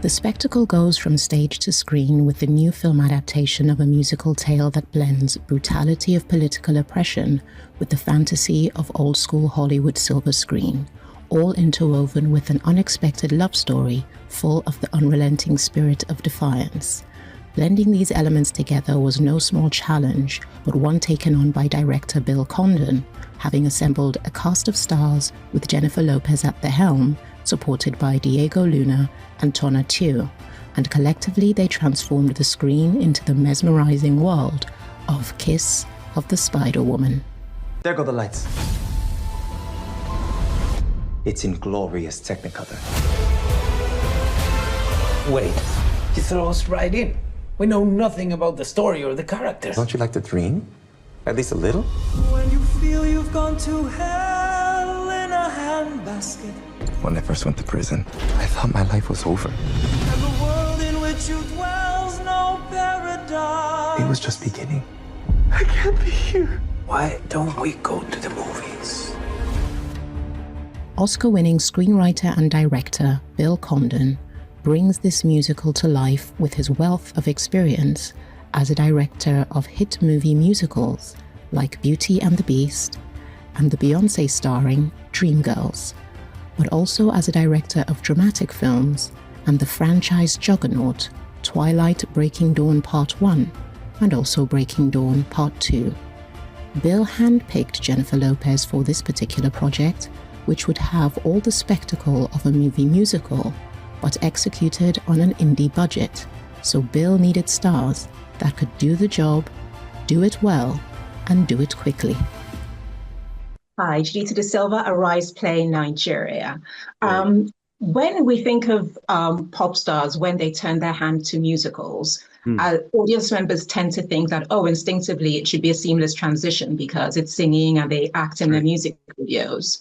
The spectacle goes from stage to screen with the new film adaptation of a musical tale that blends brutality of political oppression with the fantasy of old-school Hollywood silver screen, all interwoven with an unexpected love story full of the unrelenting spirit of defiance. Blending these elements together was no small challenge, but one taken on by director Bill Condon, having assembled a cast of stars with Jennifer Lopez at the helm, supported by Diego Luna and TONATIUH, and collectively they transformed the screen into the mesmerizing world of Kiss of the Spider-Woman. There go the lights. It's in glorious Technicolor. Wait, you throw us right in. We know nothing about the story or the characters. Don't you like to dream? At least a little? When you feel you've gone to hell in a handbasket. When I first went to prison, I thought my life was over. And the world in which you dwell's no paradise. It was just beginning. I can't be here. Why don't we go to the movies? Oscar-winning screenwriter and director Bill Condon brings this musical to life with his wealth of experience as a director of hit movie musicals like Beauty and the Beast and the Beyoncé starring Dreamgirls, but also as a director of dramatic films and the franchise juggernaut Twilight Breaking Dawn Part 1 and also Breaking Dawn Part 2. Bill handpicked Jennifer Lopez for this particular project, which would have all the spectacle of a movie musical, but executed on an indie budget. So Bill needed stars that could do the job, do it well, and do it quickly. Hi, Judith De Silva, Arise Play Nigeria. When we think of pop stars, when they turn their hand to musicals, audience members tend to think that, oh, instinctively, it should be a seamless transition because it's singing and they act in their music videos.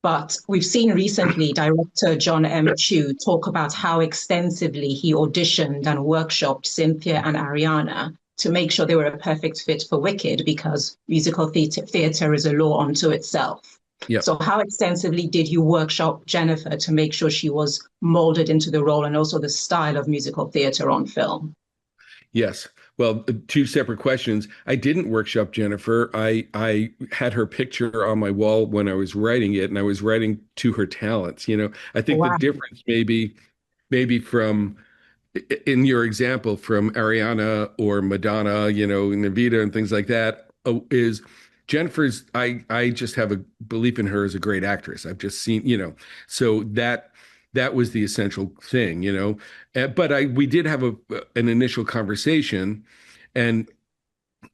But we've seen recently director John M. Chu talk about how extensively he auditioned and workshopped Cynthia and Ariana to make sure they were a perfect fit for Wicked, because musical theatre is a law unto itself. Yep. So how extensively did you workshop Jennifer to make sure she was molded into the role and also the style of musical theatre on film? Yes. Well, two separate questions. I didn't workshop Jennifer. I had her picture on my wall when I was writing it, and I was writing to her talents. You know, I think the difference maybe from, in your example, from Ariana or Madonna, you know, Navita and things like that, is Jennifer's, I just have a belief in her as a great actress. I've just seen, you know, so that was the essential thing, you know. But we did have an initial conversation, and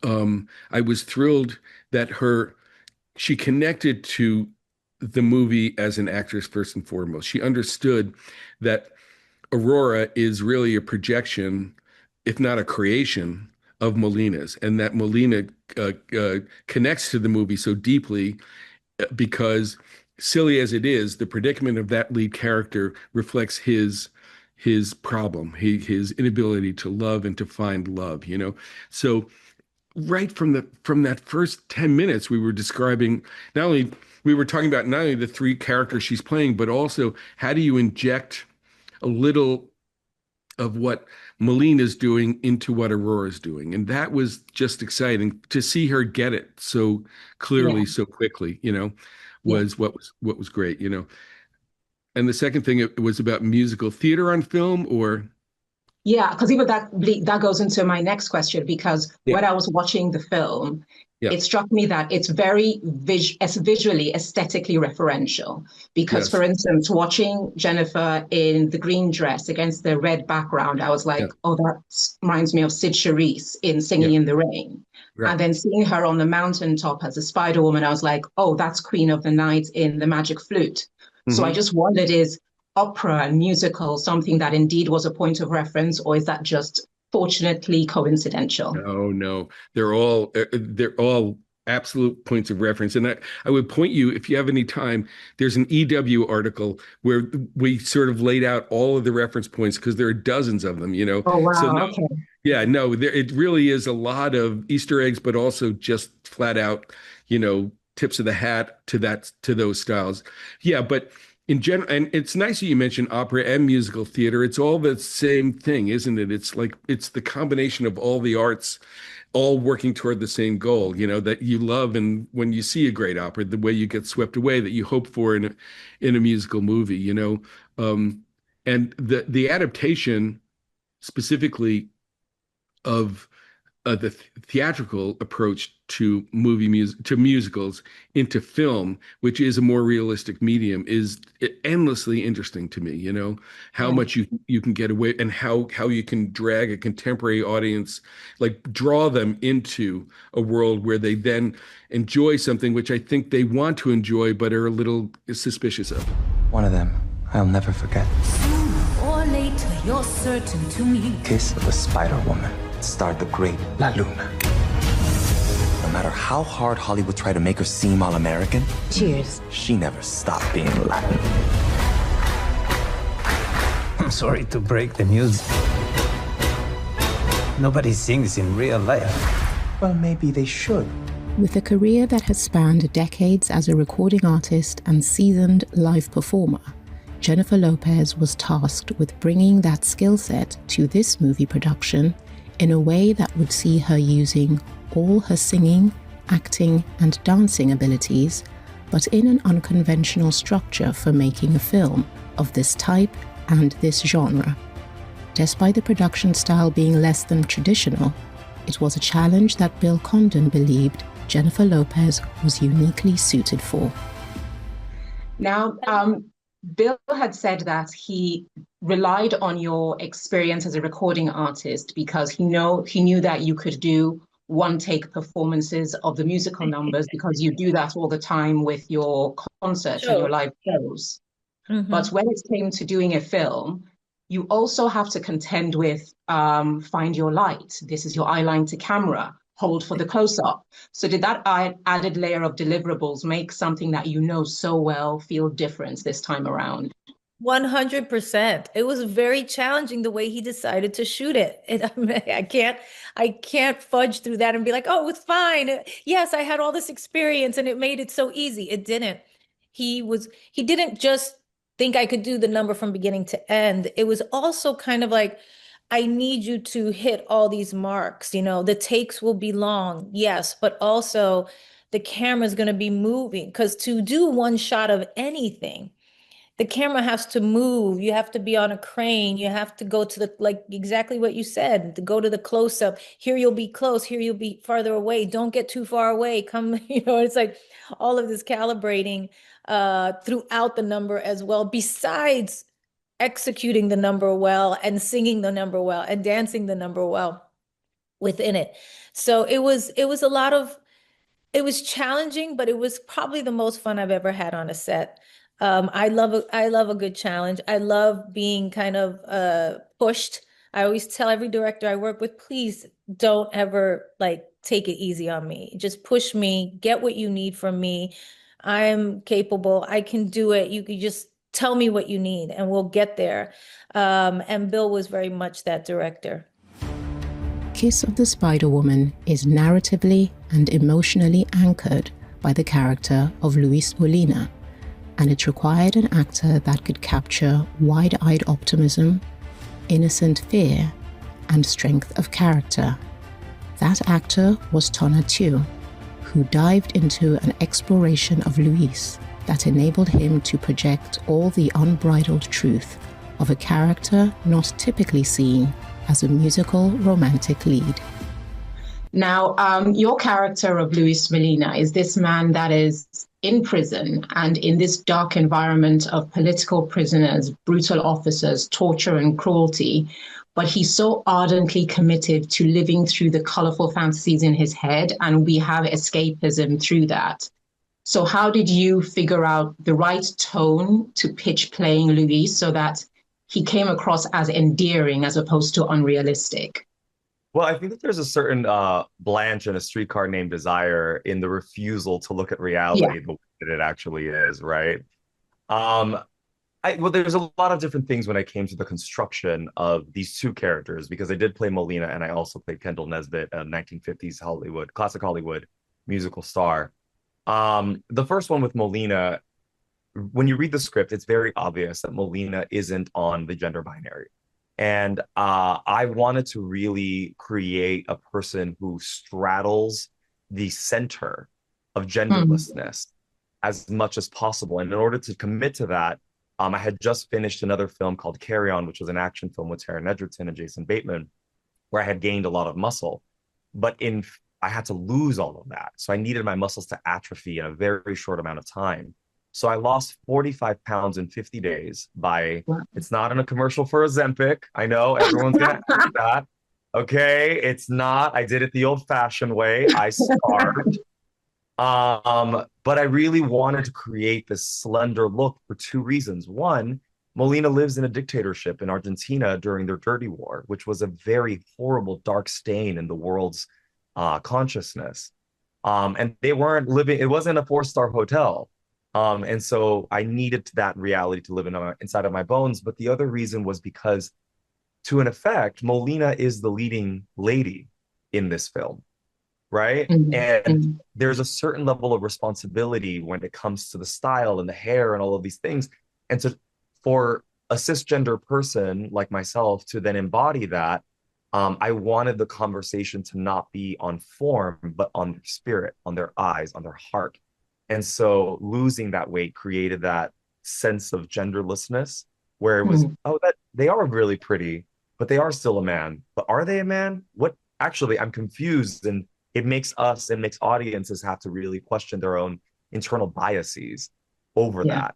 I was thrilled that she connected to the movie as an actress first and foremost. She understood that Aurora is really a projection, if not a creation, of Molina's, and that Molina connects to the movie so deeply because, silly as it is, the predicament of that lead character reflects his problem, his inability to love and to find love, you know. So right from that first 10 minutes, we were describing not only the three characters she's playing, but also how do you inject a little of what Molina's doing into what Aurora's doing. And that was just exciting to see her get it so clearly, so quickly, you know, was what was great, you know. And the second thing, it was about musical theater on film, or? Yeah, because even that goes into my next question, because when I was watching the film, it struck me that it's very visually, aesthetically referential. Because, for instance, watching Jennifer in the green dress against the red background, I was like, oh, that reminds me of Sid Charisse in Singing in the Rain. Right. And then seeing her on the mountaintop as a Spider-Woman, I was like, oh, that's Queen of the Night in The Magic Flute. Mm-hmm. So I just wondered, is opera and musical something that indeed was a point of reference, or is that just fortunately coincidental? No, they're all absolute points of reference. And I would point you, if you have any time, there's an EW article where we sort of laid out all of the reference points because there are dozens of them, you know. Oh, wow. So no, Okay. yeah, no, it really is a lot of Easter eggs, but also just flat out, you know, tips of the hat to those styles. Yeah, but in general, and it's nice that you mentioned opera and musical theater. It's all the same thing, isn't it? It's like it's the combination of all the arts all working toward the same goal, you know, that you love. And when you see a great opera, the way you get swept away that you hope for in a musical movie, you know, and the adaptation specifically of the theatrical approach to musicals into film, which is a more realistic medium, is endlessly interesting to me. You know, how much you can get away, and how you can drag a contemporary audience, like draw them into a world where they then enjoy something which I think they want to enjoy but are a little suspicious of. One of them I'll never forget. Sooner or later, you're certain to meet. Kiss of the Spider Woman starred the great La Luna. No matter how hard Hollywood tried to make her seem all-American, Cheers. she never stopped being Latin. I'm sorry to break the news. Nobody sings in real life. Well, maybe they should. With a career that has spanned decades as a recording artist and seasoned live performer, Jennifer Lopez was tasked with bringing that skill set to this movie production in a way that would see her using all her singing, acting, and dancing abilities, but in an unconventional structure for making a film of this type and this genre. Despite the production style being less than traditional, it was a challenge that Bill Condon believed Jennifer Lopez was uniquely suited for. Now, Bill had said that he relied on your experience as a recording artist because he knew that you could do one-take performances of the musical numbers because you do that all the time with your concerts and your live shows. Mm-hmm. But when it came to doing a film, you also have to contend with find your light. This is your eye line to camera, hold for the close-up. So did that added layer of deliverables make something that you know so well feel different this time around? 100%. It was very challenging the way he decided to shoot it. I can't fudge through that and be like, oh, it's fine. Yes, I had all this experience and it made it so easy. It didn't. He didn't just think I could do the number from beginning to end. It was also kind of like, I need you to hit all these marks. You know, the takes will be long, yes, but also the camera's going to be moving, because to do one shot of anything, the camera has to move. You have to be on a crane. You have to go to the, like exactly what you said, to go to the close up. Here you'll be close. Here you'll be farther away. Don't get too far away. Come, you know, it's like all of this calibrating throughout the number as well, besides executing the number well and singing the number well and dancing the number well within it. So it was it was challenging, but it was probably the most fun I've ever had on a set. I love a good challenge. I love being kind of pushed. I always tell every director I work with, please don't ever like take it easy on me. Just push me, get what you need from me. I'm capable. I can do it. You can just tell me what you need and we'll get there. And Bill was very much that director. Kiss of the Spider Woman is narratively and emotionally anchored by the character of Luis Molina, and it required an actor that could capture wide-eyed optimism, innocent fear, and strength of character. That actor was TONATIUH, who dived into an exploration of Luis that enabled him to project all the unbridled truth of a character not typically seen as a musical romantic lead. Now, your character of Luis Molina is this man that is in prison and in this dark environment of political prisoners, brutal officers, torture and cruelty, but he's so ardently committed to living through the colorful fantasies in his head, and we have escapism through that. So how did you figure out the right tone to pitch playing Luis so that he came across as endearing as opposed to unrealistic? Well, I think that there's a certain Blanche in A Streetcar Named Desire in the refusal to look at Yeah. reality the way that it actually is, right? Um, well, there's a lot of different things when I came to the construction of these two characters because I did play Molina and I also played Kendall Nesbitt, a 1950s Hollywood, classic Hollywood musical star. The first one with Molina, when you read the script, it's very obvious that Molina isn't on the gender binary. And I wanted to really create a person who straddles the center of Mm. genderlessness as much as possible. And in order to commit to that, I had just finished another film called Carry On, which was an action film with Taron Egerton and Jason Bateman, where I had gained a lot of muscle. But I had to lose all of that. So I needed my muscles to atrophy in a very short amount of time. So I lost 45 pounds in 50 days by, Wow. it's not in a commercial for Ozempic. I know everyone's going to ask that. Okay, it's not. I did it the old fashioned way. I starved. But I really wanted to create this slender look for two reasons. One, Molina lives in a dictatorship in Argentina during their dirty war, which was a very horrible, dark stain in the world's consciousness. And they weren't living, it wasn't a four-star hotel. And so I needed that reality to live inside of my bones. But the other reason was because, to an effect, Molina is the leading lady in this film, right? Mm. And Mm. there's a certain level of responsibility when it comes to the style and the hair and all of these things. And so for a cisgender person like myself to then embody that, I wanted the conversation to not be on form, but on their spirit, on their eyes, on their heart. And so losing that weight created that sense of genderlessness where it was, Mm. oh, that they are really pretty, but they are still a man. But are they a man? What actually, I'm confused. And it makes us and makes audiences have to really question their own internal biases over Yeah. that.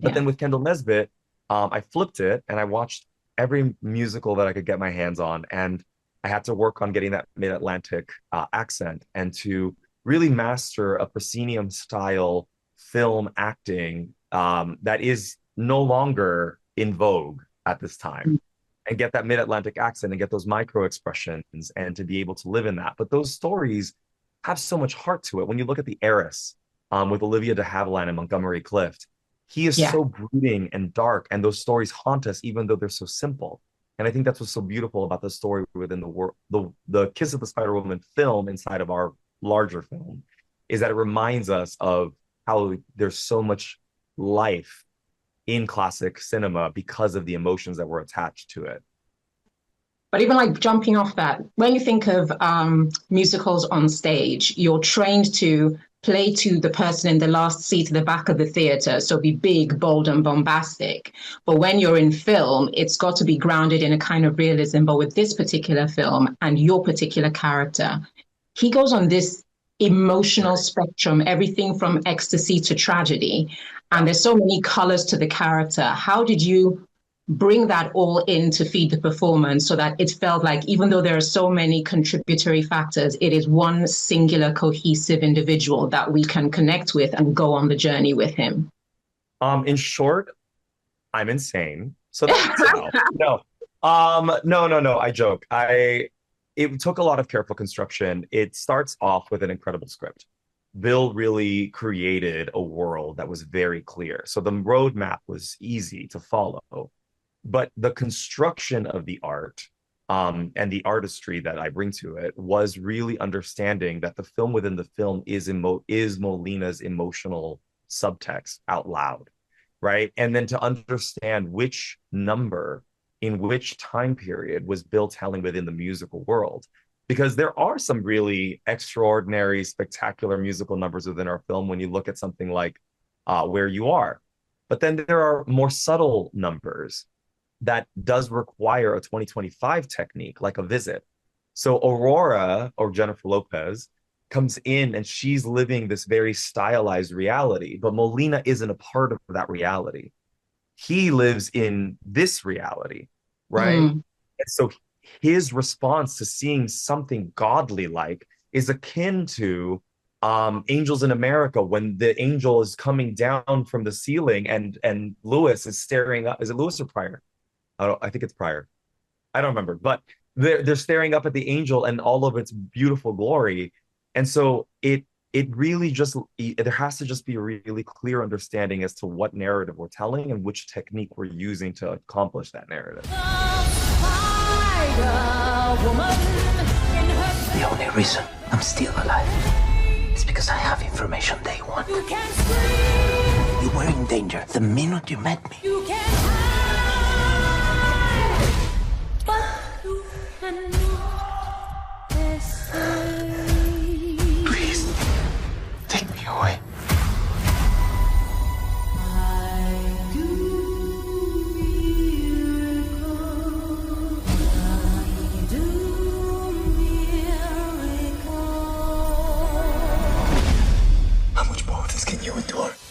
But Yeah. then with Kendall Nesbitt, I flipped it and I watched every musical that I could get my hands on. And I had to work on getting that mid-Atlantic accent and to really master a proscenium style film acting that is no longer in vogue at this time, and get that mid-Atlantic accent and get those micro expressions and to be able to live in that. But those stories have so much heart to it. When you look at The Heiress with Olivia de Havilland and Montgomery Clift, he is Yeah. so brooding and dark, and those stories haunt us even though they're so simple. And I think that's what's so beautiful about the story within the world, the Kiss of the Spider Woman film inside of our larger film, is that it reminds us of how there's so much life in classic cinema because of the emotions that were attached to it. But even like jumping off that, when you think of musicals on stage, you're trained to play to the person in the last seat at the back of the theater. So be big, bold, and bombastic. But when you're in film, it's got to be grounded in a kind of realism. But with this particular film and your particular character, he goes on this emotional spectrum, everything from ecstasy to tragedy. And there's so many colors to the character. How did you bring that all in to feed the performance so that it felt like, even though there are so many contributory factors, it is one singular cohesive individual that we can connect with and go on the journey with him? In short, I'm insane. So that's how. No. No. I joke. It took a lot of careful construction. It starts off with an incredible script. Bill really created a world that was very clear. So the roadmap was easy to follow. But the construction of the art and the artistry that I bring to it was really understanding that the film within the film is Molina's emotional subtext out loud, right? And then to understand which number in which time period was Bill telling within the musical world. Because there are some really extraordinary, spectacular musical numbers within our film when you look at something like Where You Are. But then there are more subtle numbers that does require a 2025 technique, like a visit. So Aurora, or Jennifer Lopez, comes in and she's living this very stylized reality, but Molina isn't a part of that reality. He lives in this reality, right? And so his response to seeing something godly like is akin to Angels in America, when the angel is coming down from the ceiling and Lewis is staring up. Is it Lewis or Pryor? I think it's Pryor. I don't remember. But they're staring up at the angel and all of its beautiful glory. And so it really just, there has to just be a really clear understanding as to what narrative we're telling and which technique we're using to accomplish that narrative. The only reason I'm still alive is because I have information they want. You were in danger the minute you met me. You can hide, but you cannot escape. Please, take me away.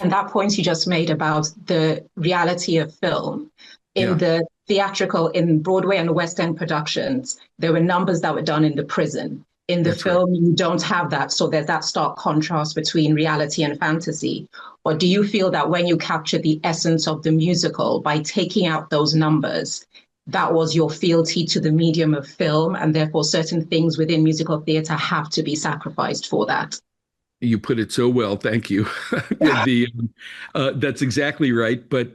And that point you just made about the reality of film in the theatrical, in Broadway and West End productions, there were numbers that were done in the prison. In the film, you don't have that. So there's that stark contrast between reality and fantasy. Or do you feel that when you capture the essence of the musical by taking out those numbers, that was your fealty to the medium of film, and therefore certain things within musical theatre have to be sacrificed for that? You put it so well. Thank you. That's exactly right. But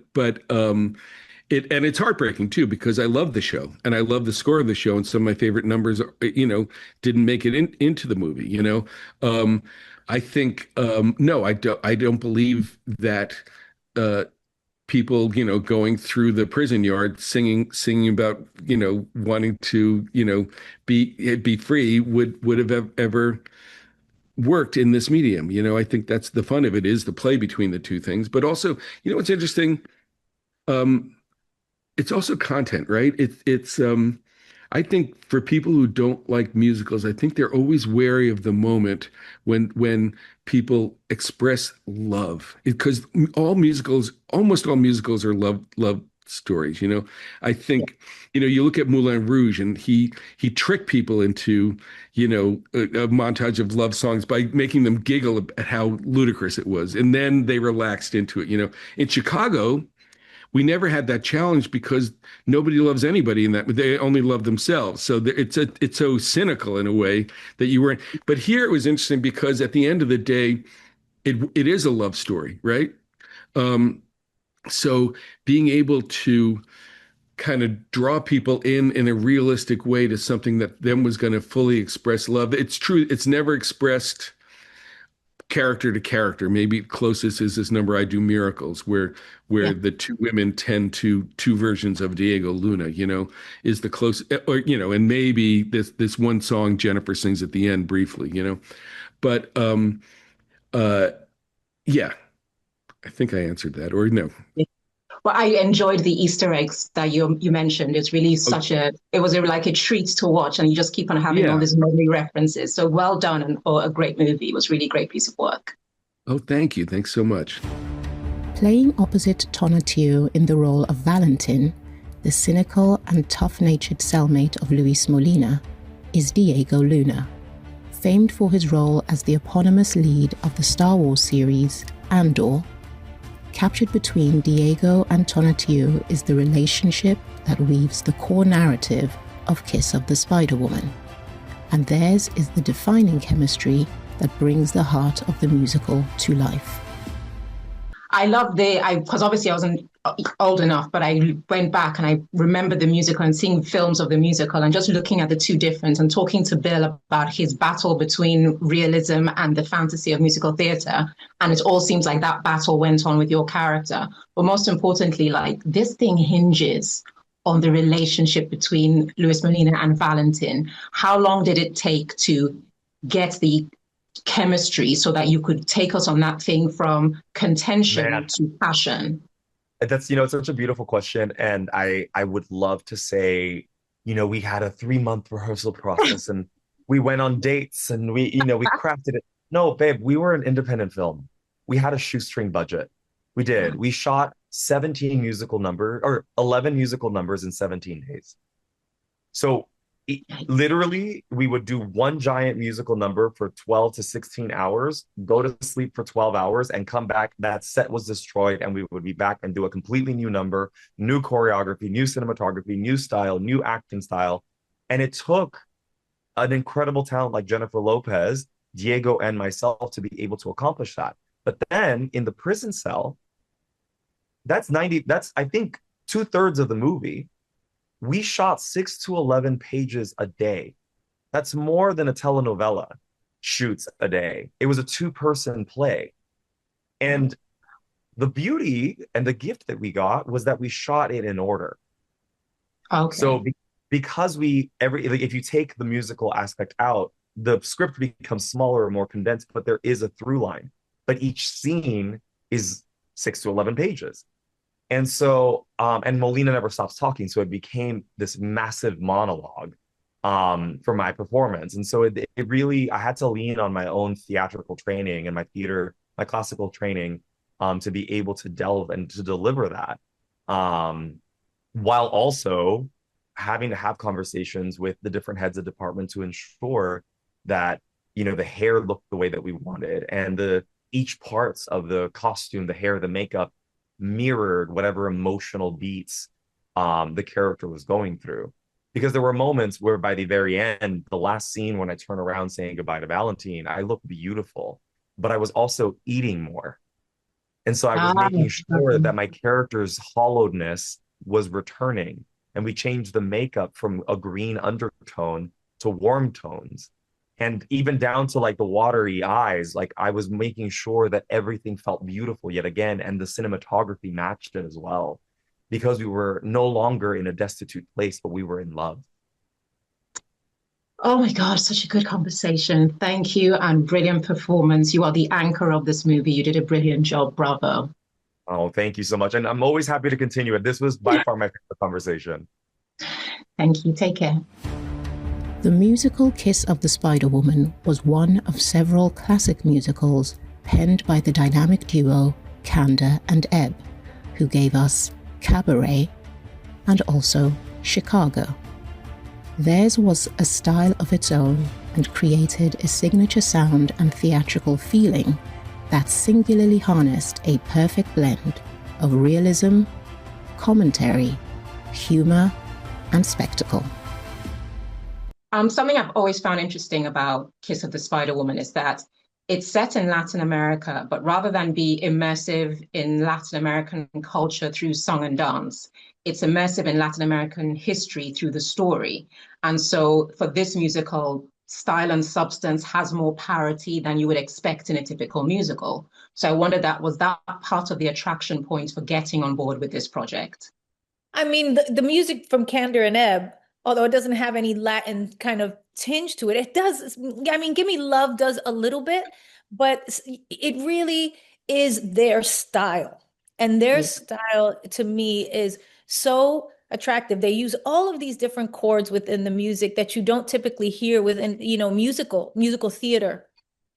it's heartbreaking too, because I love the show and I love the score of the show, and some of my favorite numbers, didn't make it into the movie. I think no, I don't believe that people, going through the prison yard singing about, wanting to, be free would have ever worked in this medium. I think that's the fun of it, is the play between the two things. But also, what's interesting, it's also content, right? It's I think for people who don't like musicals, I think they're always wary of the moment when people express love, because almost all musicals are love stories. I think, you look at Moulin Rouge, and he tricked people into, a montage of love songs by making them giggle at how ludicrous it was. And then they relaxed into it. In Chicago, we never had that challenge because nobody loves anybody in that. They only love themselves. So it's so cynical in a way that you weren't. But here it was interesting because at the end of the day, it is a love story, right? So being able to kind of draw people in a realistic way to something that then was going to fully express love. It's true. It's never expressed character to character. Maybe closest is this number I Do Miracles, where the two women tend to two versions of Diego Luna, is the closest, or, and maybe this one song Jennifer sings at the end briefly, but yeah, I think I answered that, or no. Well, I enjoyed the Easter eggs that you mentioned. It's really it was like a treat to watch, and you just keep on having all these memory references. So well done, and for a great movie. It was really a great piece of work. Oh, thank you. Thanks so much. Playing opposite TONATIUH in the role of Valentin, the cynical and tough-natured cellmate of Luis Molina, is Diego Luna, famed for his role as the eponymous lead of the Star Wars series Andor. Captured between Diego and TONATIUH is the relationship that weaves the core narrative of Kiss of the Spider-Woman. And theirs is the defining chemistry that brings the heart of the musical to life. I love because obviously I wasn't old enough, but I went back and I remember the musical and seeing films of the musical and just looking at the two different and talking to Bill about his battle between realism and the fantasy of musical theatre. And it all seems like that battle went on with your character. But most importantly, like, this thing hinges on the relationship between Luis Molina and Valentin. How long did it take to get the chemistry so that you could take us on that thing from contention to passion? That's, it's such a beautiful question. And I would love to say, we had a 3-month rehearsal process and we went on dates and we crafted it. No, babe, we were an independent film. We had a shoestring budget. We did. We shot 11 musical numbers in 17 days. So literally, we would do one giant musical number for 12 to 16 hours, go to sleep for 12 hours, and come back. That set was destroyed, and we would be back and do a completely new number, new choreography, new cinematography, new style, new acting style. And it took an incredible talent like Jennifer Lopez, Diego, and myself to be able to accomplish that. But then in the prison cell, that's I think 2/3 of the movie. We shot 6 to 11 pages a day. That's more than a telenovela shoots a day. It was a 2-person play. And the beauty and the gift that we got was that we shot it in order. Okay. So because if you take the musical aspect out, the script becomes smaller or more condensed, but there is a through line. But each scene is 6 to 11 pages. And so, and Molina never stops talking. So it became this massive monologue for my performance. And so it really, I had to lean on my own theatrical training and my classical training to be able to delve and to deliver that. While also having to have conversations with the different heads of department to ensure that, the hair looked the way that we wanted, and each parts of the costume, the hair, the makeup mirrored whatever emotional beats the character was going through. Because there were moments where by the very end, the last scene when I turn around saying goodbye to Valentine, I looked beautiful, but I was also eating more. And so I was making sure that my character's hollowedness was returning. And we changed the makeup from a green undertone to warm tones. And even down to like the watery eyes, like I was making sure that everything felt beautiful yet again. And the cinematography matched it as well, because we were no longer in a destitute place, but we were in love. Oh my gosh, such a good conversation. Thank you, and brilliant performance. You are the anchor of this movie. You did a brilliant job. Bravo. Oh, thank you so much. And I'm always happy to continue it. This was by far my favorite conversation. Thank you. Take care. The musical Kiss of the Spider-Woman was one of several classic musicals penned by the dynamic duo Kander and Ebb, who gave us Cabaret and also Chicago. Theirs was a style of its own and created a signature sound and theatrical feeling that singularly harnessed a perfect blend of realism, commentary, humor, and spectacle. Something I've always found interesting about Kiss of the Spider-Woman is that it's set in Latin America, but rather than be immersive in Latin American culture through song and dance, it's immersive in Latin American history through the story. And so for this musical, style and substance has more parity than you would expect in a typical musical. So I wondered, was that part of the attraction point for getting on board with this project? I mean, the music from Kander and Ebb, although it doesn't have any Latin kind of tinge to it, it does. I mean, Give Me Love does a little bit, but it really is their style. And their style to me is so attractive. They use all of these different chords within the music that you don't typically hear within, musical theater.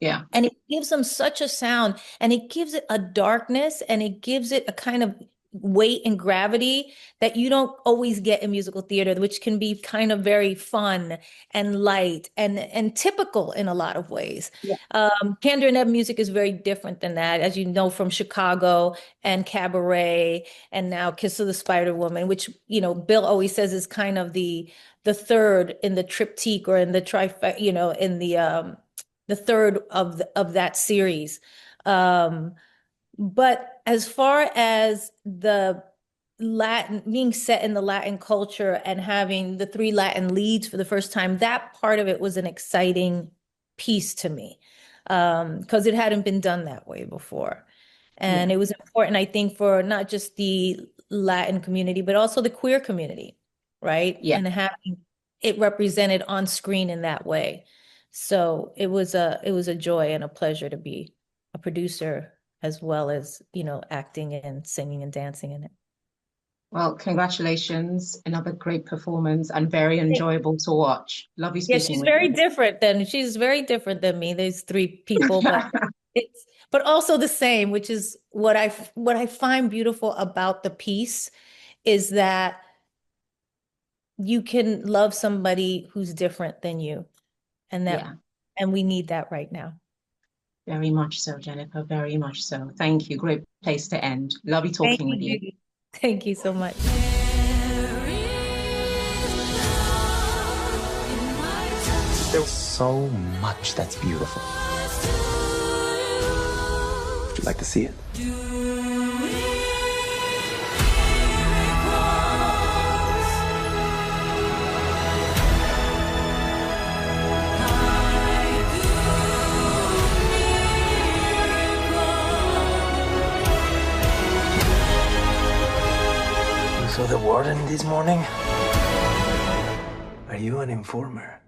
Yeah. And it gives them such a sound, and it gives it a darkness, and it gives it a kind of weight and gravity that you don't always get in musical theater, which can be kind of very fun and light and typical in a lot of ways. Yeah. Kander and Ebb music is very different than that, as you know, from Chicago and Cabaret and now Kiss of the Spider-Woman, which, Bill always says is kind of the third in the triptych, or in the trifecta, in the third of that series. But as far as the Latin, being set in the Latin culture and having the 3 Latin leads for the first time, that part of it was an exciting piece to me, because it hadn't been done that way before. And it was important, I think, for not just the Latin community, but also the queer community, right? Yeah. And having it represented on screen in that way. So it was a joy and a pleasure to be a producer, as well as, acting and singing and dancing in it. Well, congratulations. Another great performance and very enjoyable to watch. Lovely speaking with you. She's very different than me. There's 3 people, but also the same, which is what I find beautiful about the piece, is that you can love somebody who's different than you. And and we need that right now. Very much so, Jennifer, very much so. Thank you. Great place to end. Lovely talking with you. Thank you so much. There's so much that's beautiful. Would you like to see it? You saw the warden this morning? Are you an informer?